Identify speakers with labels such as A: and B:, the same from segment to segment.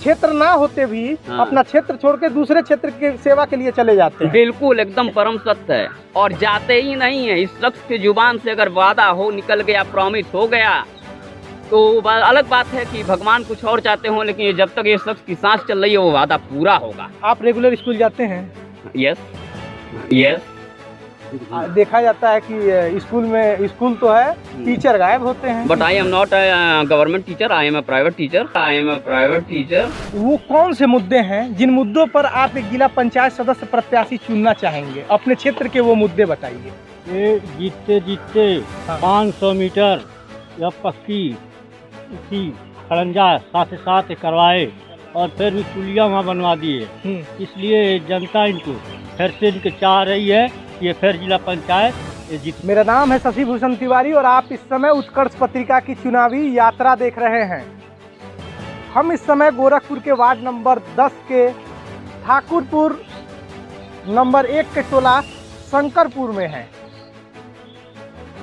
A: क्षेत्र ना होते भी
B: हाँ।
A: अपना क्षेत्र छोड़ के दूसरे क्षेत्र की सेवा के लिए चले जाते हैं।
B: बिल्कुल एकदम परम सत्य है, और जाते ही नहीं है। इस शख्स की जुबान से अगर वादा हो निकल गया, प्रॉमिस हो गया, तो अलग बात है कि भगवान कुछ और चाहते हो, लेकिन जब तक ये शख्स की सांस चल रही है वो वादा पूरा होगा।
A: आप रेगुलर स्कूल जाते हैं?
B: Yes yes.
A: देखा जाता है कि स्कूल तो है, टीचर गायब होते हैं।
B: But I am not a government teacher, I am a private teacher.
A: वो कौन से मुद्दे हैं जिन मुद्दों पर आप एक जिला पंचायत सदस्य प्रत्याशी चुनना चाहेंगे? अपने क्षेत्र के वो मुद्दे बताइए।
C: ये जीतते 500 मीटर या पक्की थी खड़ंजा साथ करवाए और फिर भी पुलिया वहाँ बनवा दिए। इसलिए जनता इनको फिर से इनके चाह रही है कि ये फिर जिला पंचायत ये जीत।
A: मेरा नाम है शशि भूषण तिवारी और आप इस समय उत्कर्ष पत्रिका की चुनावी यात्रा देख रहे हैं। हम इस समय गोरखपुर के वार्ड नंबर 10 के ठाकुरपुर नंबर 1 के टोला शंकरपुर में हैं।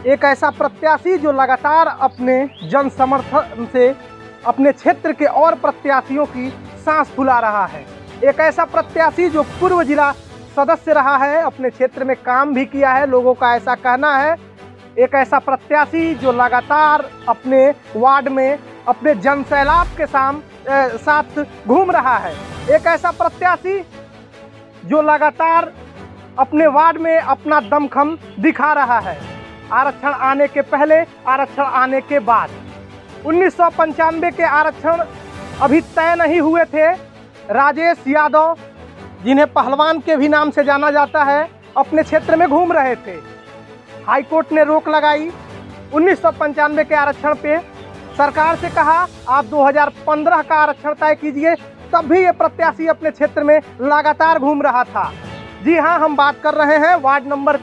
A: एक ऐसा प्रत्याशी जो लगातार अपने जन समर्थन से अपने क्षेत्र के और प्रत्याशियों की सांस फुला रहा है। एक ऐसा प्रत्याशी जो पूर्व जिला सदस्य रहा है, अपने क्षेत्र में काम भी किया है, लोगों का ऐसा कहना है। एक ऐसा प्रत्याशी जो लगातार अपने वार्ड में अपने जन सैलाब के साथ घूम रहा है। एक ऐसा प्रत्याशी जो लगातार अपने वार्ड में अपना दमखम दिखा रहा है। आरक्षण आने के पहले, आरक्षण आने के बाद। 1995 के आरक्षण अभी तय नहीं हुए थे। राजेश यादव, जिन्हें पहलवान के भी नाम से जाना जाता है, अपने क्षेत्र में घूम रहे थे। हाई कोर्ट ने रोक लगाई 1995 के आरक्षण पे। सरकार से कहा आप 2015 का आरक्षण तय कीजिए, तब भी ये प्रत्याशी अपने क्षेत्र में लगातार घूम रहा था। जी हाँ, हम बात कर रहे हैं वार्ड नंबर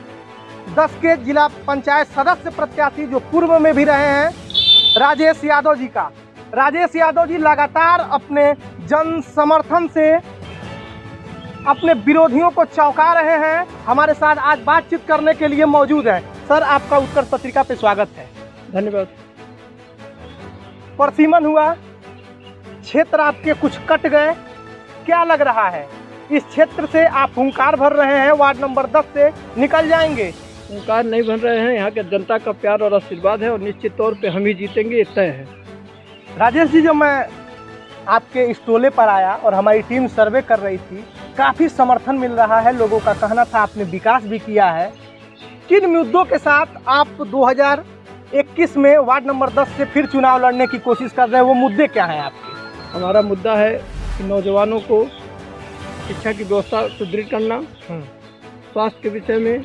A: 10 के जिला पंचायत सदस्य प्रत्याशी जो पूर्व में भी रहे हैं, राजेश यादव जी का। राजेश यादव जी लगातार अपने जन समर्थन से अपने विरोधियों को चौंका रहे हैं। हमारे साथ आज बातचीत करने के लिए मौजूद है। सर, आपका उत्कर्ष पत्रिका पे स्वागत है।
C: धन्यवाद।
A: परसीमन हुआ, क्षेत्र आपके कुछ कट गए, क्या लग रहा है? इस क्षेत्र से आप हुंकार भर रहे हैं, वार्ड नंबर 10 से निकल जाएंगे?
C: हुंकार नहीं बन रहे हैं, यहाँ के जनता का प्यार और आशीर्वाद है और निश्चित तौर पे हम ही जीतेंगे, ये तय है।
A: राजेश जी, जब मैं आपके इस टोले पर आया और हमारी टीम सर्वे कर रही थी, काफ़ी समर्थन मिल रहा है। लोगों का कहना था आपने विकास भी किया है। किन मुद्दों के साथ आप 2021 में वार्ड नंबर 10 से फिर चुनाव लड़ने की कोशिश कर रहे हैं? वो मुद्दे क्या हैं आपके?
C: हमारा मुद्दा है कि नौजवानों को शिक्षा की व्यवस्था सुदृढ़ करना, स्वास्थ्य के विषय में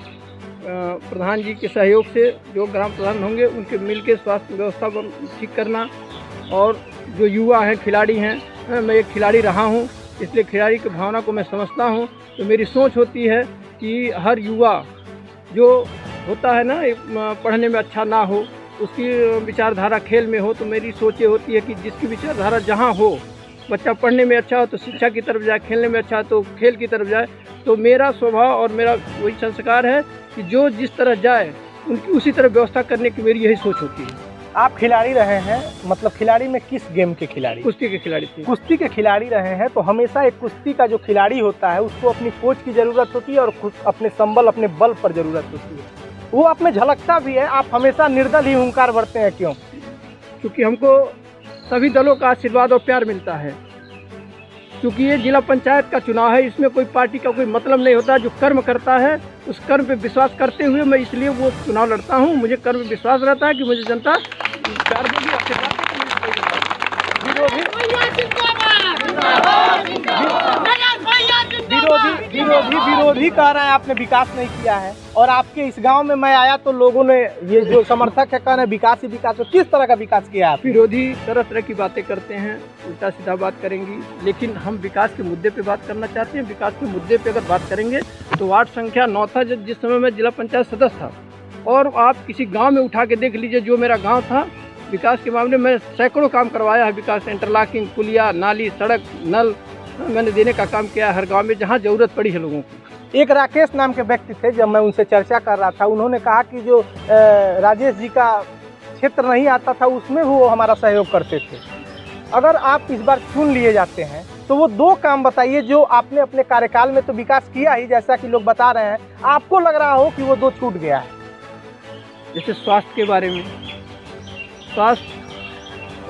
C: प्रधान जी के सहयोग से जो ग्राम प्रधान होंगे उनके मिलकर स्वास्थ्य व्यवस्था को ठीक करना, और जो युवा हैं, खिलाड़ी हैं, मैं एक खिलाड़ी रहा हूं, इसलिए खिलाड़ी की भावना को मैं समझता हूं। तो मेरी सोच होती है कि हर युवा जो होता है ना, पढ़ने में अच्छा ना हो, उसकी विचारधारा खेल में हो, तो मेरी सोच ये होती है कि जिसकी विचारधारा जहाँ हो, बच्चा पढ़ने में अच्छा हो तो शिक्षा की तरफ जाए, खेलने में अच्छा हो तो खेल की तरफ जाए। तो मेरा स्वभाव और मेरा वही संस्कार है कि जो जिस तरह जाए उनकी उसी तरह व्यवस्था करने की मेरी यही सोच होती है।
A: आप खिलाड़ी रहे हैं, मतलब खिलाड़ी में किस गेम के खिलाड़ी?
C: कुश्ती के खिलाड़ी थे।
A: कुश्ती के खिलाड़ी रहे हैं, तो हमेशा एक कुश्ती का जो खिलाड़ी होता है उसको अपनी कोच की ज़रूरत होती है और खुद अपने संबल, अपने बल पर ज़रूरत होती है। वो आप में झलकता भी है। आप हमेशा निर्दल ही हुंकार भरते हैं, क्यों?
C: क्योंकि हमको सभी दलों का आशीर्वाद और प्यार मिलता है। क्योंकि ये जिला पंचायत का चुनाव है, इसमें कोई पार्टी का कोई मतलब नहीं होता। जो कर्म करता है उस कर्म पे विश्वास करते हुए मैं इसलिए वो चुनाव लड़ता हूँ। मुझे कर्म पे विश्वास रहता है कि मुझे जनता प्यार देगी, आशीर्वाद
A: विरोधी कह रहे हैं आपने विकास नहीं किया है, और आपके इस गांव में मैं आया तो लोगों ने, ये जो समर्थक है, कह रहे हैं विकास ही विकास। तो किस तरह का विकास किया आप?
C: विरोधी तरह तरह की बातें करते हैं, उल्टा सीधा बात करेंगी, लेकिन हम विकास के मुद्दे पे बात करना चाहते हैं। विकास के मुद्दे पे अगर बात करेंगे तो वार्ड संख्या 9 था जिस समय मैं जिला पंचायत सदस्य था, और आप किसी गाँव में उठा के देख लीजिए, जो मेरा गाँव था, विकास के मामले में सैकड़ों काम करवाया है। विकास, इंटरलॉकिंग, पुलिया, नाली, सड़क, नल मैंने देने का काम किया है हर गांव में जहां जरूरत पड़ी है लोगों की।
A: एक राकेश नाम के व्यक्ति थे, जब मैं उनसे चर्चा कर रहा था, उन्होंने कहा कि जो राजेश जी का क्षेत्र नहीं आता था उसमें वो हमारा सहयोग करते थे। अगर आप इस बार चुन लिए जाते हैं तो वो 2 काम बताइए जो आपने अपने कार्यकाल में तो विकास किया ही, जैसा कि लोग बता रहे हैं, आपको लग रहा हो कि वो 2 छूट गया है।
C: जैसे स्वास्थ्य के बारे में, स्वास्थ्य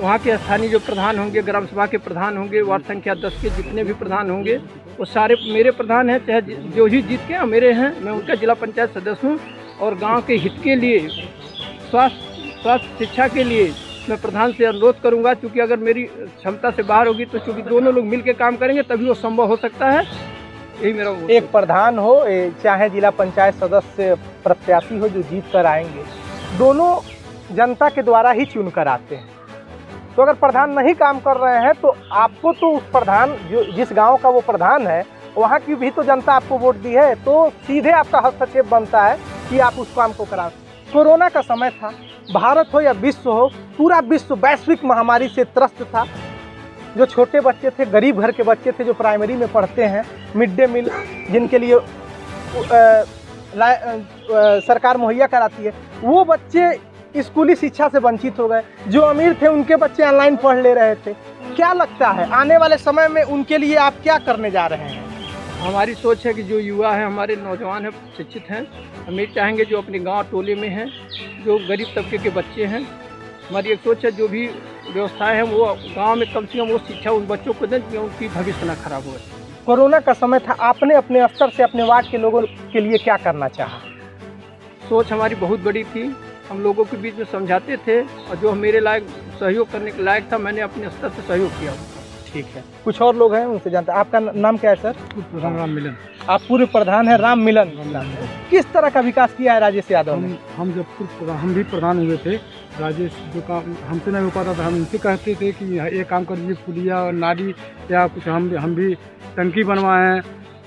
C: वहाँ के स्थानीय जो प्रधान होंगे, ग्राम सभा के प्रधान होंगे, वार्ड संख्या 10 के जितने भी प्रधान होंगे वो सारे मेरे प्रधान हैं, चाहे जो ही जीत के मेरे हैं, मैं उनका जिला पंचायत सदस्य हूँ। और गांव के हित के लिए, स्वास्थ्य शिक्षा के लिए मैं प्रधान से अनुरोध करूंगा, क्योंकि अगर मेरी क्षमता से बाहर होगी तो चूँकि दोनों लोग मिलकर काम करेंगे तभी वो संभव हो सकता है। यही मेरा
A: एक प्रधान हो चाहे जिला पंचायत सदस्य प्रत्याशी हो जो जीत कर आएंगे, दोनों जनता के द्वारा ही चुन कर आते हैं। तो अगर प्रधान नहीं काम कर रहे हैं तो आपको तो उस प्रधान जो जिस गांव का वो प्रधान है वहाँ की भी तो जनता आपको वोट दी है, तो सीधे आपका हस्तक्षेप बनता है कि आप उस काम को कराएं। कोरोना का समय था, भारत हो या विश्व हो, पूरा विश्व वैश्विक महामारी से त्रस्त था। जो छोटे बच्चे थे, गरीब घर के बच्चे थे, जो प्राइमरी में पढ़ते हैं, मिड डे मील जिनके लिए सरकार मुहैया कराती है, वो बच्चे स्कूली शिक्षा से वंचित हो गए। जो अमीर थे उनके बच्चे ऑनलाइन पढ़ ले रहे थे। क्या लगता है आने वाले समय में उनके लिए आप क्या करने जा रहे हैं?
C: हमारी सोच है कि जो युवा हैं, हमारे नौजवान हैं, शिक्षित हैं, हम ये चाहेंगे जो अपने गांव टोले में हैं, जो गरीब तबके के बच्चे हैं, हमारी एक सोच है जो भी व्यवस्थाएं हैं वो गांव में कम से कम वो शिक्षा उन बच्चों को दें कि उनकी भविष्य न खराब हो।
A: कोरोना का समय था, आपने अपने स्तर से अपने वार्ड के लोगों के लिए क्या करना चाहा?
C: सोच हमारी बहुत बड़ी थी, हम लोगों के बीच में समझाते थे और जो मेरे लायक सहयोग करने के लायक था मैंने अपने स्तर से सहयोग किया।
A: ठीक है, कुछ और लोग हैं उनसे जानते हैं। आपका नाम क्या है सर?
C: राम मिलन।
A: आप पूर्व प्रधान हैं, राम मिलन। किस तरह का विकास किया है राजेश यादव ने?
D: हम जब हम भी प्रधान हुए थे, राजेश जो काम हमसे नहीं हो पाता था हम उनसे कहते थे कि ये काम कर दीजिए, पुलिया और नाली या कुछ हम भी टंकी बनवाए हैं,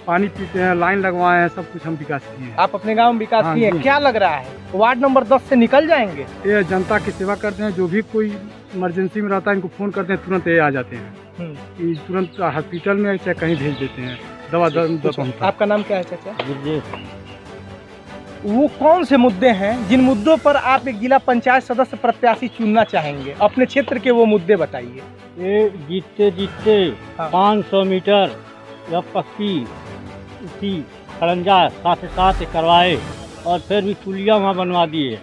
D: पानी पीते हैं, लाइन लगवाए हैं, सब कुछ हम विकास किए हैं।
A: आप अपने गांव में विकास किए हैं। क्या लग रहा है वार्ड नंबर 10 से निकल जाएंगे?
D: ये जनता की सेवा करते हैं, जो भी कोई इमरजेंसी में रहता है इनको फ़ोन करते हैं, तुरंत ये आ जाते हैं, कि तुरंत हॉस्पिटल में चाहे कहीं भेज देते हैं, दवा पहुँचता।
A: आपका नाम क्या है चाचा? वो कौन से मुद्दे हैं जिन मुद्दों पर आप एक जिला पंचायत सदस्य प्रत्याशी चुनना चाहेंगे? अपने क्षेत्र के वो मुद्दे बताइए।
E: ये जीतते 500 मीटर या पक्की उसी खड़ंजा साथ करवाए और फिर भी पुलिया वहाँ बनवा दिए।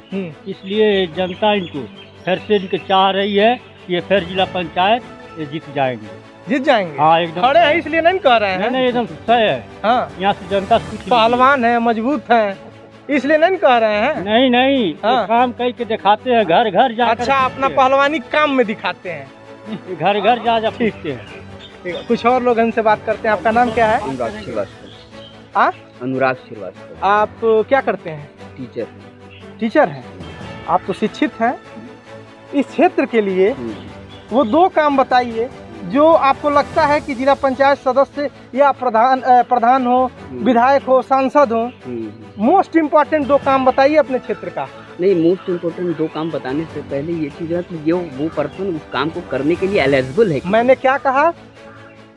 E: इसलिए जनता इनको फिर से इनके चाह रही है कि ये फिर जिला पंचायत ये जीत जाएंगे।
A: हाँ, एकदम खड़े हैं इसलिए नहीं कह रहे हैं।
E: नहीं एकदम सही है। हाँ, यहाँ से जनता
A: पहलवान है, मजबूत है, इसलिए नहीं कह रहे हैं।
E: नहीं हाँ। काम करके दिखाते हैं, घर घर जा।
A: अच्छा, अपना पहलवानी काम में दिखाते हैं,
E: घर घर जा पूछते हैं।
A: कुछ और लोग इनसे बात करते हैं। आपका नाम क्या है?
B: अनुराग श्रीवास्तव।
A: आप क्या करते हैं? टीचर हैं। आप तो शिक्षित हैं। इस क्षेत्र के लिए वो 2 काम बताइए जो आपको लगता है कि जिला पंचायत सदस्य या प्रधान हो, विधायक हो, सांसद हो, मोस्ट इम्पोर्टेंट 2 काम बताइए अपने क्षेत्र का।
B: नहीं, मोस्ट इम्पोर्टेंट 2 काम बताने से पहले ये चीज़ है कि ये वो पर्सन उस काम को करने के लिए एलिजिबल है।
A: मैंने क्या कहा?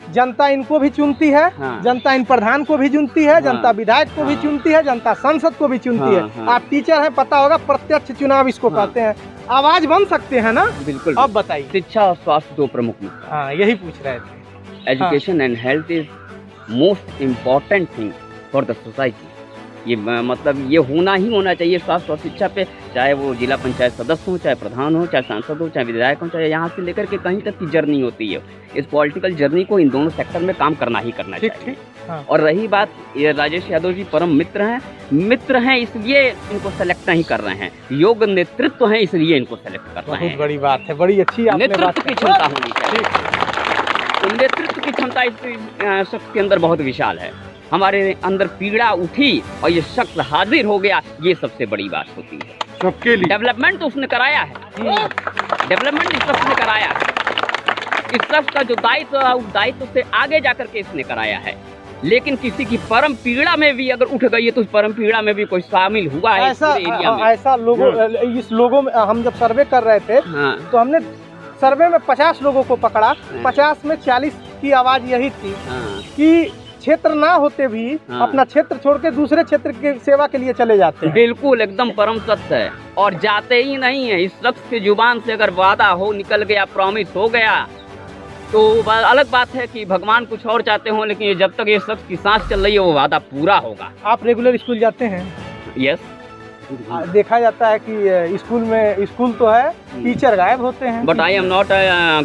A: जनता इनको भी चुनती है। हाँ। जनता इन प्रधान को भी चुनती है। हाँ। जनता विधायक को भी चुनती है। जनता सांसद को भी चुनती है। हाँ। आप टीचर हैं, पता होगा, प्रत्यक्ष चुनाव इसको कहते हैं। आवाज बन सकते हैं ना?
B: बिल्कुल।
A: अब बताइए।
B: शिक्षा और स्वास्थ्य 2 प्रमुख मुद्दे।
A: हाँ, यही पूछ रहे थे।
B: Education and health is most important thing for the society. ये मतलब ये होना ही होना चाहिए स्वास्थ्य और शिक्षा पे, चाहे वो जिला पंचायत सदस्य हो, चाहे प्रधान हो, चाहे सांसद हो, चाहे विधायक हो, चाहे यहाँ से लेकर के कहीं तक की जर्नी होती है। इस पॉलिटिकल जर्नी को इन दोनों सेक्टर में काम करना ही करना चाहिए। हाँ। और रही बात, ये राजेश यादव जी परम मित्र हैं इसलिए इनको सेलेक्ट नहीं कर रहे हैं, योग्य नेतृत्व है इसलिए इनको सेलेक्ट कर रहे हैं।
A: बहुत बड़ी बात है, बड़ी अच्छी
B: नेतृत्व की क्षमता होनी चाहिए। तो नेतृत्व की क्षमता इस शख्स के अंदर बहुत विशाल है। हमारे अंदर पीड़ा उठी और ये शख्स हाजिर हो गया, ये सबसे बड़ी बात होती है।
D: सबके लिए
B: डेवलपमेंट तो उसने कराया है, डेवलपमेंट इस शख्स ने कराया है। इस शख्स का जो दायित्व है उस दायित्व से आगे जाकर के इसने कराया है। लेकिन किसी की परम पीड़ा में भी अगर उठ गई है तो उस परम पीड़ा में भी कोई शामिल हुआ है
A: ऐसा लोगों, इस लोगों में हम जब सर्वे कर रहे थे तो हमने सर्वे में 50 लोगों को पकड़ा। 50 में 40 की आवाज यही थी कि क्षेत्र ना होते भी अपना क्षेत्र छोड़ के दूसरे क्षेत्र की सेवा के लिए चले जाते हैं।
B: बिल्कुल, एकदम परम सत्य है। और जाते ही नहीं है। इस शख्स की जुबान से अगर वादा हो निकल गया, प्रॉमिस हो गया, तो अलग बात है कि भगवान कुछ और चाहते हों, लेकिन जब तक ये शख्स की सांस चल रही है वो वादा पूरा होगा।
A: आप रेगुलर स्कूल जाते हैं?
B: यस।
A: देखा जाता है कि स्कूल तो है, टीचर गायब होते हैं।
B: But I am not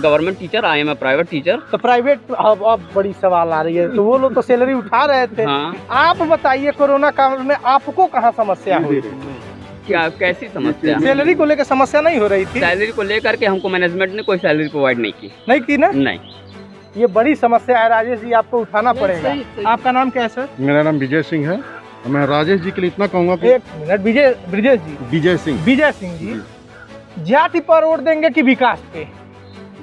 B: government teacher, I am a private teacher.
A: तो प्राइवेट अब बड़ी सवाल आ रही है, तो वो लोग तो सैलरी उठा रहे थे।
B: हाँ।
A: आप बताइए कोरोना काल में आपको कहाँ समस्या हुई?
B: क्या कैसी समस्या?
A: सैलरी को लेकर समस्या नहीं हो रही थी?
B: सैलरी को लेकर के हमको मैनेजमेंट ने कोई सैलरी प्रोवाइड नहीं की
A: ना?
B: नहीं।
A: ये बड़ी समस्या है राजेश जी, आपको उठाना पड़ेगा। आपका नाम क्या है सर?
F: मेरा नाम विजय सिंह है। मैं राजेश जी के लिए इतना कहूँगा कि
A: एक मिनट, ब्रिजेश जी।
F: विजय सिंह
A: जी जाति पर वोट देंगे कि विकास पे?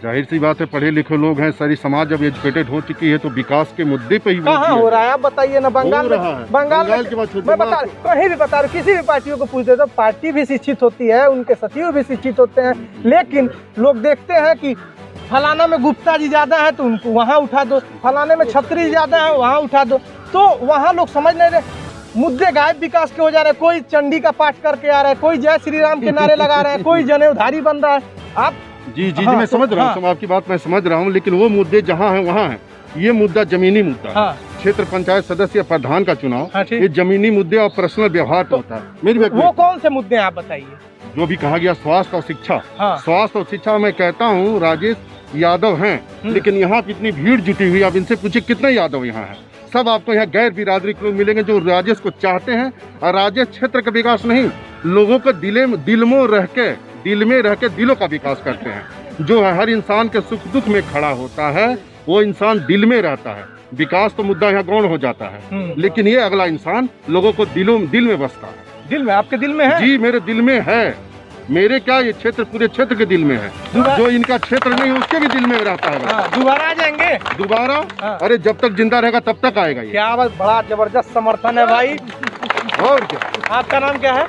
F: जाहिर सी बात है, पढ़े लिखे लोग हैं, सारी समाज अब एजुकेटेड हो चुकी है, तो विकास के मुद्दे पे ही
A: कहाँ हो रहा है आप बताइए ना। बंगाल में,
F: बंगाल की बात
A: मैं बता कहीं भी बता रहा हूँ, किसी भी पार्टियों को पूछ देता, पार्टी भी शिक्षित होती है, उनके सचिव भी शिक्षित होते हैं, लेकिन लोग देखते हैं कि फलाना में गुप्ता जी ज्यादा है तो उनको वहाँ उठा दो, फलाने में छत्री ज्यादा है वहाँ उठा दो, तो वहाँ लोग समझ नहीं रहे, मुद्दे गायब विकास के हो जा रहे हैं। कोई चंडी का पाठ करके आ रहा है, कोई जय श्री राम के नारे लगा रहे हैं, कोई जनेऊधारी बन रहा है। आप
F: जी मैं समझ रहा हूँ, आपकी बात मैं समझ रहा हूँ, लेकिन वो मुद्दे जहाँ हैं वहाँ हैं। ये मुद्दा जमीनी मुद्दा है। क्षेत्र पंचायत सदस्य या प्रधान का चुनाव ये जमीनी मुद्दे और पर्सनल व्यवहार पे होता है। मेरी
A: वो कौन से मुद्दे हैं आप बताइए?
F: जो भी कहा गया स्वास्थ्य और शिक्षा, स्वास्थ्य और शिक्षा मैं कहता हूँ राजेश यादव हैं, लेकिन यहाँ कितनी भीड़ जुटी हुई, आप इनसे पूछिए कितने यादव यहाँ हैं। सब आपको यहाँ गैर बिरादरी के लोग मिलेंगे जो राजेश को चाहते हैं, और राजेश क्षेत्र का विकास नहीं, लोगों को दिल में रह के दिलों का विकास करते हैं। जो है हर इंसान के सुख दुख में खड़ा होता है, वो इंसान दिल में रहता है। विकास तो मुद्दा यहाँ गौण हो जाता है, लेकिन ये अगला इंसान लोगों को दिल में बसता है।
A: दिल में? आपके दिल में है?
F: जी मेरे दिल में है। मेरे क्या, ये क्षेत्र पूरे क्षेत्र के दिल में है, जो इनका क्षेत्र नहीं उसके भी दिल में रहता है।
A: दोबारा आ जाएंगे?
F: दोबारा? अरे जब तक जिंदा रहेगा तब तक आएगा ये।
A: क्या बात, बड़ा जबरदस्त समर्थन है भाई।
F: और क्या?
A: आपका नाम क्या है?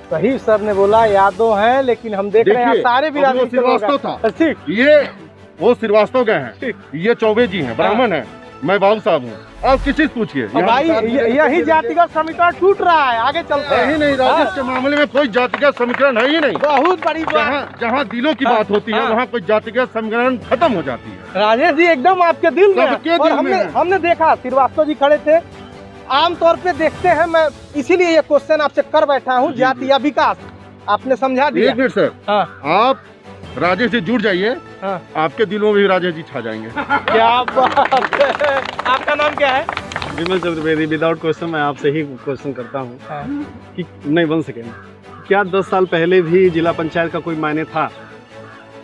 A: सही सर ने बोला यादव हैं, लेकिन हम देख रहे हैं सारे बिरादरी
F: श्रीवास्तव था।
A: ठीक,
F: ये वो श्रीवास्तव गए हैं, ये चौबे जी हैं, ब्राह्मण है, मैं बाबू साहब हूँ। आप किसी से पूछिए
A: भाई, यही जातिगत समीकरण टूट रहा है, आगे चलते हैं।
F: नहीं, राजेश के मामले में कोई जातिगत समीकरण है ही नहीं।
A: बहुत बड़ी बात,
F: जहाँ दिलों की बात होती है वहाँ कोई जातिगत समीकरण खत्म हो जाती है।
A: राजेश जी एकदम आपके दिल में है। और हमने देखा श्रीवास्तव जी खड़े थे, आमतौर पे देखते हैं, मैं इसीलिए ये क्वेश्चन आपसे कर बैठा हूँ, जाति या विकास आपने समझा दिया।
F: एक मिनट सर, आप राजेश से जुड़ जाइए, आपके दिलों में भी राजेश जी छा जाएंगे।
A: क्या बात है। आपका नाम क्या है?
G: विमल चतुर्वेदी। विदाउट क्वेश्चन मैं आपसे ही क्वेश्चन करता हूँ कि नहीं बन सके, क्या 10 साल पहले भी जिला पंचायत का कोई मायने था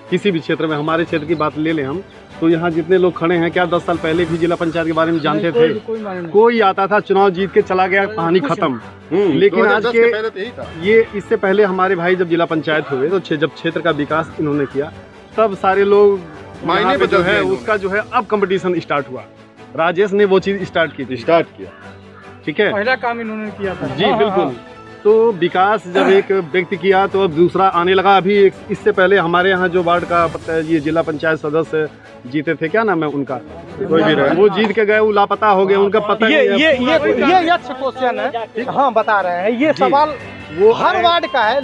G: किसी भी क्षेत्र में? हमारे क्षेत्र की बात ले लें हम, तो यहाँ जितने लोग खड़े हैं, क्या 10 साल पहले भी जिला पंचायत के बारे में जानते थे? कोई आता था, चुनाव जीत के चला गया, कहानी खत्म। लेकिन आज के ये इससे पहले हमारे भाई जब जिला पंचायत हुए तो जब क्षेत्र का विकास इन्होंने किया, तब सारे लोग मायने पे जो है उसका जो है अब कंपटीशन स्टार्ट हुआ। राजेश ने वो चीज स्टार्ट किया, ठीक है,
D: पहला काम इन्होंने किया था।
G: जी बिल्कुल। तो विकास जब एक व्यक्ति किया तो अब दूसरा आने लगा। अभी इससे पहले हमारे यहाँ जो वार्ड का ये जिला पंचायत सदस्य जीते थे, क्या नाम है उनका, कोई भी रहे, वो जीत के गए, वो लापता हो गए, उनका पता
A: ये अच्छा क्वेश्चन है। हाँ, बता रहे हैं, ये सवाल वो हर वार्ड का है।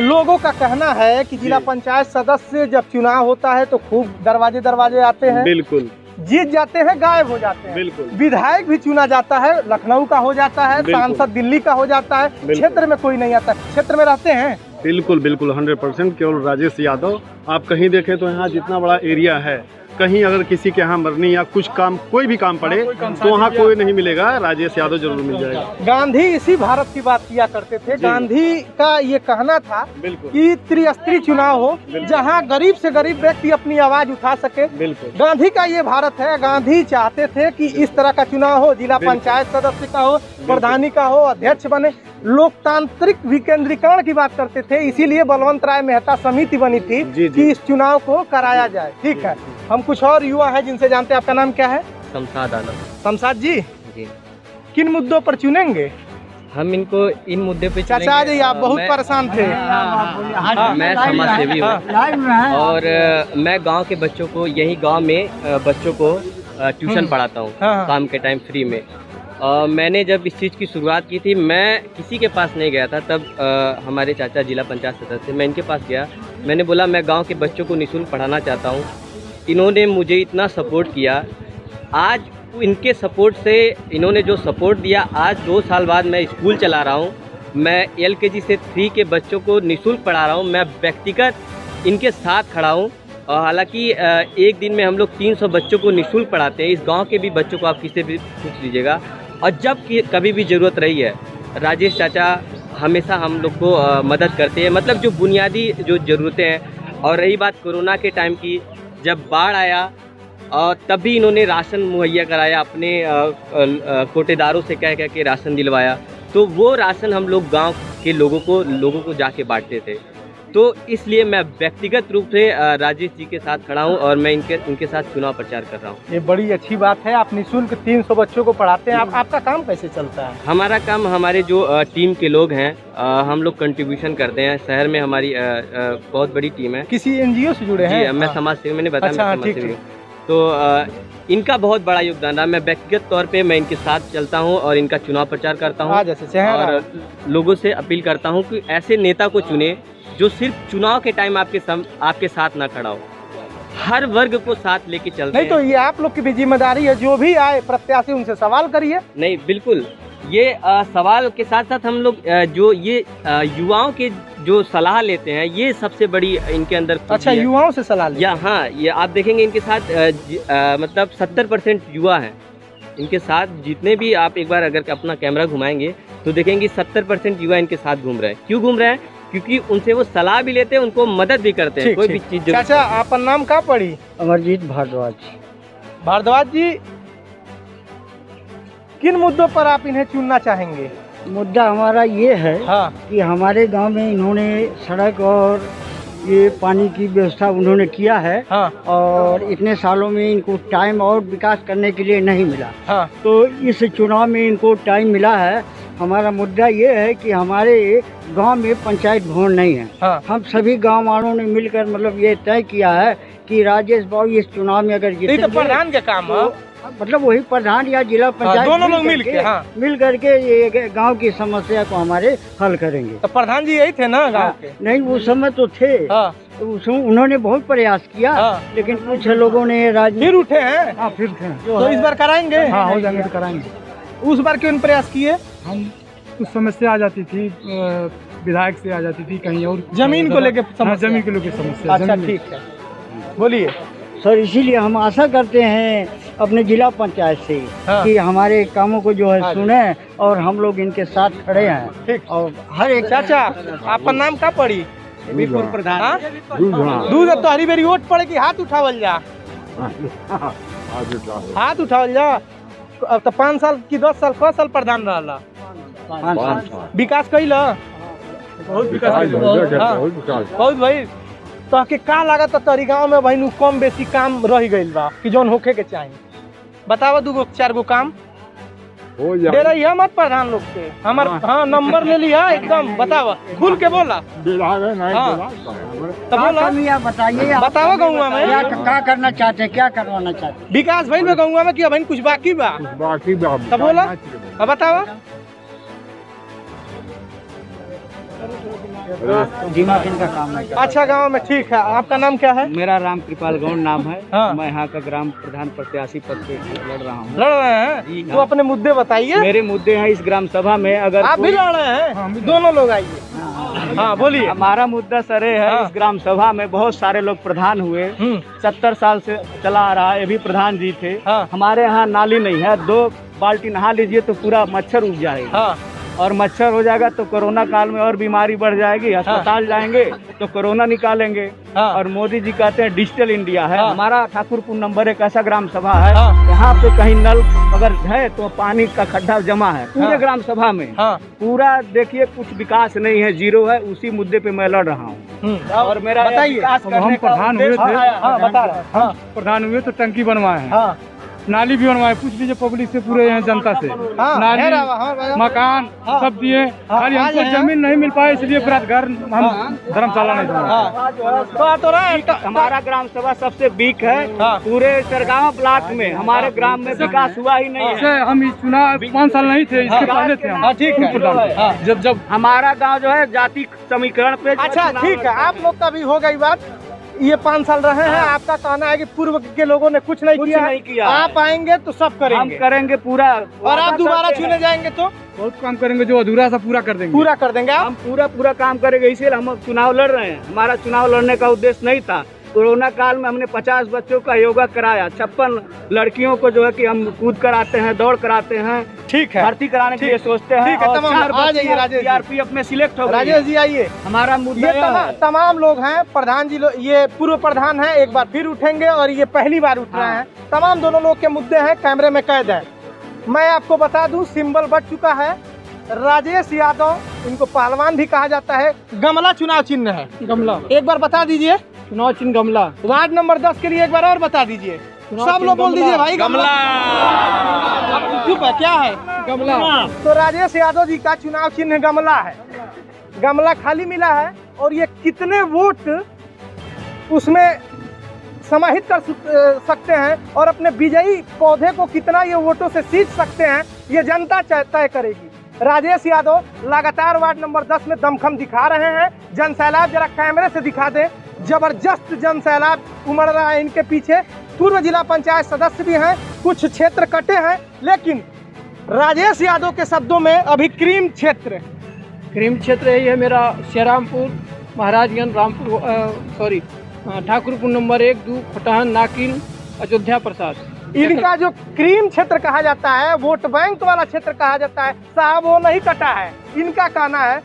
A: लोगों का कहना है कि जिला पंचायत सदस्य जब चुनाव होता है तो खूब दरवाजे आते हैं,
G: बिल्कुल
A: जीत जाते हैं, गायब हो जाते हैं।
G: बिल्कुल।
A: विधायक भी चुना जाता है, लखनऊ का हो जाता है, सांसद दिल्ली का हो जाता है, क्षेत्र में कोई नहीं आता। क्षेत्र में रहते हैं?
G: बिल्कुल 100% केवल राजेश यादव। आप कहीं देखें तो यहाँ जितना बड़ा एरिया है, कहीं अगर किसी के यहाँ मरनी या कुछ काम, कोई भी काम पड़े तो वहाँ कोई नहीं मिलेगा, राजेश यादव जरूर मिल जाएगा।
A: गांधी इसी भारत की बात किया करते थे। गांधी का ये कहना था कि त्रिस्तरीय चुनाव हो, जहां गरीब से गरीब व्यक्ति अपनी आवाज उठा सके। गांधी का ये भारत है। गांधी चाहते थे कि इस तरह का चुनाव हो, जिला पंचायत सदस्य का हो, प्रधानी का हो, अध्यक्ष बने, लोकतांत्रिक विकेंद्रीकरण की बात करते थे। इसीलिए बलवंत राय मेहता समिति बनी थी कि इस चुनाव को कराया जाए। ठीक है, हम कुछ और युवा हैं जिनसे जानते हैं। आपका नाम क्या है?
H: शमशाद आलम।
A: शमशाद जी,
H: जी,
A: किन मुद्दों पर चुनेंगे?
H: हम इनको इन मुद्दे पे
A: चाचा जी, आप बहुत परेशान थे।
H: मैं समाज सेवी हूँ और मैं गांव के बच्चों को, यही गांव में बच्चों को ट्यूशन पढ़ाता हूँ काम के टाइम फ्री में। मैंने जब इस चीज़ की शुरुआत की थी, मैं किसी के पास नहीं गया था तब। हमारे चाचा जिला पंचायत सदस्य, मैं इनके पास गया। मैंने बोला मैं गांव के बच्चों को निःशुल्क पढ़ाना चाहता हूं। इन्होंने मुझे इतना सपोर्ट किया। आज इनके सपोर्ट से, इन्होंने जो सपोर्ट दिया, आज 2 साल बाद मैं स्कूल चला रहा हूं। मैं LKG से 3 के बच्चों को निःशुल्क पढ़ा रहा हूं। मैं व्यक्तिगत इनके साथ खड़ा हूं। और हालांकि एक दिन में हम लोग 300 बच्चों को निःशुल्क पढ़ाते हैं। इस गांव के भी बच्चों को आप किसी भी पूछ लीजिएगा। और जब कभी भी ज़रूरत रही है, राजेश चाचा हमेशा हम लोग को मदद करते हैं, मतलब जो बुनियादी जो ज़रूरतें हैं। और रही बात कोरोना के टाइम की, जब बाढ़ आया और तब भी इन्होंने राशन मुहैया कराया, अपने कोटेदारों से कह के राशन दिलवाया। तो वो राशन हम लोग गांव के लोगों को जाके बांटते थे। तो इसलिए मैं व्यक्तिगत रूप से राजेश जी के साथ खड़ा हूं और मैं इनके साथ चुनाव प्रचार कर रहा हूं।
A: ये बड़ी अच्छी बात है, आप निःशुल्क 300 बच्चों को पढ़ाते हैं। आपका काम कैसे चलता है?
H: हमारा काम, हमारे जो टीम के लोग हैं, हम लोग कंट्रीब्यूशन करते हैं। शहर में हमारी बहुत बड़ी टीम है।
A: किसी NGO से जुड़े हैं?
H: मैं समाज सेवी, मैंने बताया।
A: अच्छा,
H: मैं समाज सेवी हूं। तो इनका बहुत बड़ा योगदान रहा। मैं व्यक्तिगत तौर पे मैं इनके साथ चलता हूं और इनका चुनाव प्रचार करता हूं। और लोगों से अपील करता हूं कि ऐसे नेता को चुने जो सिर्फ चुनाव के टाइम आपके साथ ना खड़ा हो, हर वर्ग को साथ लेके चलते हैं।
A: नहीं तो ये आप लोग की भी जिम्मेदारी है, जो भी आए प्रत्याशी उनसे सवाल करिए।
H: नहीं, बिल्कुल, ये सवाल के साथ साथ हम लोग जो ये युवाओं के जो सलाह लेते हैं, ये सबसे बड़ी इनके अंदर।
A: अच्छा, युवाओं से सलाह लेते हैं?
H: हाँ, ये आप देखेंगे इनके साथ मतलब 70% युवा हैं इनके साथ। जितने भी आप एक बार अगर अपना कैमरा घुमाएंगे तो देखेंगे 70% युवा इनके साथ घूम रहे हैं। क्यों घूम रहे हैं? क्योंकि उनसे वो सलाह भी लेते हैं, उनको मदद भी करते हैं। कोई भी चीज।
A: चाचा, आपका नाम क्या पड़ी?
C: अमरजीत भारद्वाज।
A: भारद्वाज जी, किन मुद्दों पर आप इन्हें चुनना चाहेंगे?
C: मुद्दा हमारा ये है कि हमारे गांव में इन्होंने सड़क और ये पानी की व्यवस्था उन्होंने किया है। और इतने सालों में इनको टाइम और विकास करने के लिए नहीं मिला। तो इस चुनाव में इनको टाइम मिला है। हमारा मुद्दा ये है कि हमारे गांव में पंचायत भवन नहीं है। हम सभी गांव वालों ने मिलकर मतलब ये तय किया है कि राजेश बाबू इस चुनाव में अगर जीतेंगे,
A: तो प्रधान के काम है,
C: मतलब वही प्रधान या जिला पंचायत
A: दोनों लोग मिल करके
C: ये गांव की समस्या को हमारे हल करेंगे।
A: तो प्रधान जी यही थे ना गांव के?
C: नहीं, उस समय तो थे। तो उन्होंने बहुत प्रयास किया। लेकिन कुछ लोगों ने
A: फिर उठे हैं।
C: फिर थे।
A: तो इस बार कराएंगे?
D: हो जाएंगे तो कराएंगे।
A: उस बार क्यों प्रयास किए?
D: हम कुछ समस्या आ जाती थी, विधायक से आ जाती थी, कहीं और
A: जमीन को लेके
D: जमीन को लेके समस्या।
A: अच्छा, ठीक है, बोलिए
C: सर। इसीलिए हम आशा करते हैं अपने जिला पंचायत से कि हमारे कामों को जो है सुने और हम लोग इनके साथ खड़े हैं।
A: ठीक।
C: और हर एक।
A: चाचा, आपका नाम क्या पड़ी?
C: वीरपुर प्रधान।
A: दूध तो हरी बेरी वोट पड़े कि हाथ उठावल जा? हाथ उठावल जा। अब तो 5 साल की 10 साल 10 साल प्रधान रहा। विकास कैला? बहुत भाई। तो के का लागत तरी गाँव में भाई कम बेसी काम रह गइल बा कि जौन होखे के चाहिए? बतावा 2 4 गो काम हो जाए। दे रही है मत प्रधान लोग से हमार। हाँ, नंबर ले लिया एकदम। बतावा, खुल के बोला। तो बोला,
C: बताइए,
A: बतावा गाँव में
C: क्या करना चाहते हैं, क्या करवाना चाहते हैं?
A: विकास भाई में गाँव में कि भाई कुछ बाकी बा? तो बोला, बतावा।
C: दिमाग इनका काम है।
A: अच्छा, गांव में ठीक है। आपका नाम क्या है?
E: मेरा राम कृपाल गौड़ नाम है। मैं यहाँ का ग्राम प्रधान प्रत्याशी पद पे लड़ रहा हूँ।
A: लड़ रहे हैं? तो अपने मुद्दे बताइए।
E: मेरे मुद्दे हैं इस ग्राम सभा में। अगर
A: आप भी लड़ रहे हैं? दोनों लोग आइए। हाँ, बोलिए।
E: हमारा मुद्दा सर है, इस ग्राम सभा में बहुत सारे लोग प्रधान हुए। 70 साल से चला आ रहा है, ये भी प्रधान जी थे। हमारे यहाँ नाली नहीं है, 2 बाल्टी नहा लीजिए तो पूरा मच्छर उग जाएगा। और मच्छर हो जाएगा तो कोरोना काल में और बीमारी बढ़ जाएगी। अस्पताल जाएंगे तो कोरोना निकालेंगे। और मोदी जी कहते हैं डिजिटल इंडिया है। हमारा ठाकुरपुर नंबर 1 ऐसा ग्राम सभा है, यहाँ पे कहीं नल अगर है तो पानी का खड्डा जमा है पूरे ग्राम सभा में। पूरा देखिए, कुछ विकास नहीं है, 0 है। उसी मुद्दे पे मैं लड़ रहा हूँ। और मेरा
A: बताइए।
D: हम प्रधान हुए थे,
A: बता रहे।
D: प्रधान हुए तो टंकी बनवाए हैं। नाली भी बनवाए, पूछ लीजिए पब्लिक से, पूरे यहाँ जनता से।
A: हाँ,
D: नाली,
A: है ना,
D: मकान सब दिए, खाली हमको जमीन नहीं मिल पाए, इसलिए फिर घर हम धर्मशाला नहीं बना।
A: तो रहा है
C: हमारा ग्राम सभा सबसे वीक है
A: हाँ।
C: पूरे सरगांव ब्लॉक में। हमारे ग्राम में विकास हुआ ही नहीं
D: इससे
C: है।
D: हम इस चुनाव 5 साल नहीं थे, इसके पहले थे हम।
A: हाँ, ठीक है। हाँ।
D: जब
C: हमारा गांव जो है जाति समीकरण पे
A: अच्छा ठीक है, आप लोग का भी हो गई बात, ये 5 साल रहे हैं, आपका कहना है कि पूर्व के लोगों ने कुछ नहीं किया। आप आएंगे तो सब
C: हम
A: करेंगे,
C: करेंगे पूरा।
A: और आप दोबारा चुने जाएंगे तो
D: बहुत काम करेंगे, जो अधूरा सा पूरा कर देंगे।
A: पूरा कर देंगे आप।
C: हम पूरा काम करेंगे, इसीलिए हम चुनाव लड़ रहे हैं। हमारा चुनाव लड़ने का उद्देश्य नहीं था। कोरोना काल में हमने 50 बच्चों का योगा कराया, 56 लड़कियों को जो है कि हम कूद कराते हैं, दौड़ कराते हैं,
A: ठीक है,
C: भर्ती कराने के लिए सोचते हैं।
A: ठीक है, तमाम आ जाइए राजेश जी।
C: सीआरपीएफ में सिलेक्ट हो गई
A: राजेश
C: है।
A: जी आइए।
C: हमारा मुद्दा
A: ये
C: यह है।
A: तमाम लोग हैं, प्रधान जी ये पूर्व प्रधान हैं, एक बार फिर उठेंगे और ये पहली बार उठ रहे हैं। तमाम दोनों लोग के मुद्दे हैं, कैमरे में कैद हैं। मैं आपको बता दूं, सिंबल बढ़ चुका है। राजेश यादव, इनको पहलवान भी कहा जाता है। गमला चुनाव चिन्ह है।
C: गमला
A: एक बार बता दीजिए।
C: चुनाव चिन्ह गमला।
A: वार्ड नंबर 10 के लिए एक बार और बता दीजिए। सब लोग बोल दीजिए भाई गमला। अब चुप है, क्या है?
C: गमला।
A: तो राजेश यादव जी का चुनाव चिन्ह गमला है। गमला खाली मिला है और ये कितने वोट उसमें समाहित कर सकते हैं और अपने विजयी पौधे को कितना ये वोटों से सींच सकते हैं, ये जनता तय करेगी। राजेश यादव लगातार वार्ड नंबर 10 में दमखम दिखा रहे हैं। जन सैलाब जरा कैमरे से दिखा दें, जबरदस्त जन सैलाब उमड़ रहा है इनके पीछे। पूर्व जिला पंचायत सदस्य भी हैं, कुछ क्षेत्र कटे हैं, लेकिन राजेश यादव के शब्दों में अभी क्रीम क्षेत्र
C: यही है मेरा। श्रीरामपुर, महाराजगंज, रामपुर, ठाकुरपुर नंबर 1, 2, खटान, नाकिन, अयोध्या प्रसाद।
A: इनका जो क्रीम क्षेत्र कहा जाता है, वोट बैंक वाला क्षेत्र कहा जाता है, साहब वो नहीं कटा है। इनका कहना है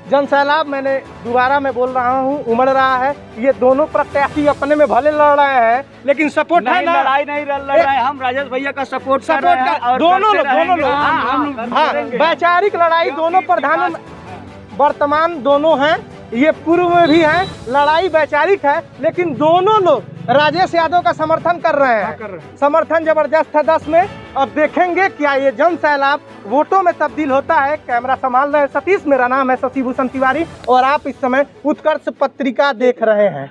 A: जन सैलाब, मैंने दोबारा में बोल रहा हूँ, उमड़ रहा है। ये दोनों प्रत्याशी अपने में भले लड़ रहे हैं, लेकिन सपोर्ट है ना।
C: लड़ाई नहीं लड़ रहे हैं, हम राजेश भैया का सपोर्ट कर रहे हैं और
A: दोनों लोग
C: हम
A: हाँ, वैचारिक लड़ाई दोनों प्रधानों में वर्तमान दोनों हैं, ये पूर्व में भी हैं। लड़ाई वैचारिक है, लेकिन दोनों लोग राजेश यादव का समर्थन कर रहे हैं। समर्थन जबरदस्त है 10 में। अब देखेंगे क्या ये जन सैलाब वोटों में तब्दील होता है। कैमरा संभाल रहे सतीश, मेरा नाम है शशि भूषण तिवारी और आप इस समय उत्कर्ष पत्रिका देख रहे हैं।